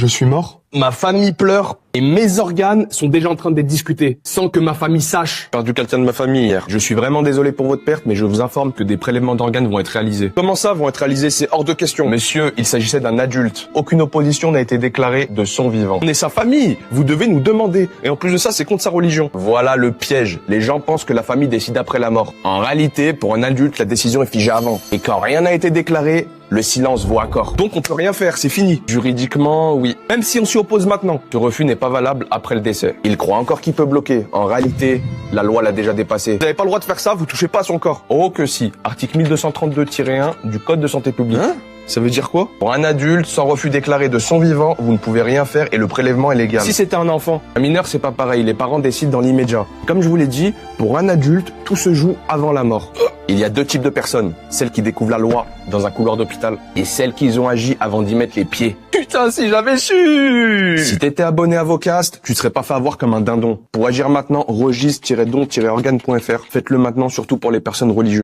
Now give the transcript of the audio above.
Je suis mort? Ma famille pleure et mes organes sont déjà en train d'être discutés sans que ma famille sache. J'ai perdu quelqu'un de ma famille hier. Je suis vraiment désolé pour votre perte, mais je vous informe que des prélèvements d'organes vont être réalisés. Comment ça vont être réalisés? C'est hors de question. Messieurs, il s'agissait d'un adulte. Aucune opposition n'a été déclarée de son vivant. On est sa famille. Vous devez nous demander. Et en plus de ça, c'est contre sa religion. Voilà le piège. Les gens pensent que la famille décide après la mort. En réalité, pour un adulte, la décision est figée avant. Et quand rien n'a été déclaré, le silence vaut accord. Donc on peut rien faire, c'est fini. Juridiquement, oui. Même si on s'y oppose maintenant, ce refus n'est pas valable après le décès. Il croit encore qu'il peut bloquer. En réalité, la loi l'a déjà dépassé. Vous n'avez pas le droit de faire ça, vous touchez pas à son corps. Oh que si. Article 1232-1 du Code de santé publique. Hein? Ça veut dire quoi? Pour un adulte, sans refus déclaré de son vivant, vous ne pouvez rien faire et le prélèvement est légal. Si c'était un enfant, un mineur, c'est pas pareil. Les parents décident dans l'immédiat. Comme je vous l'ai dit, pour un adulte, tout se joue avant la mort. Il y a deux types de personnes. Celles qui découvrent la loi dans un couloir d'hôpital et celles qui ont agi avant d'y mettre les pieds. Putain, si j'avais su! Si t'étais abonné à Vocast, tu serais pas fait avoir comme un dindon. Pour agir maintenant, registre-don-organe.fr. Faites-le maintenant, surtout pour les personnes religieuses.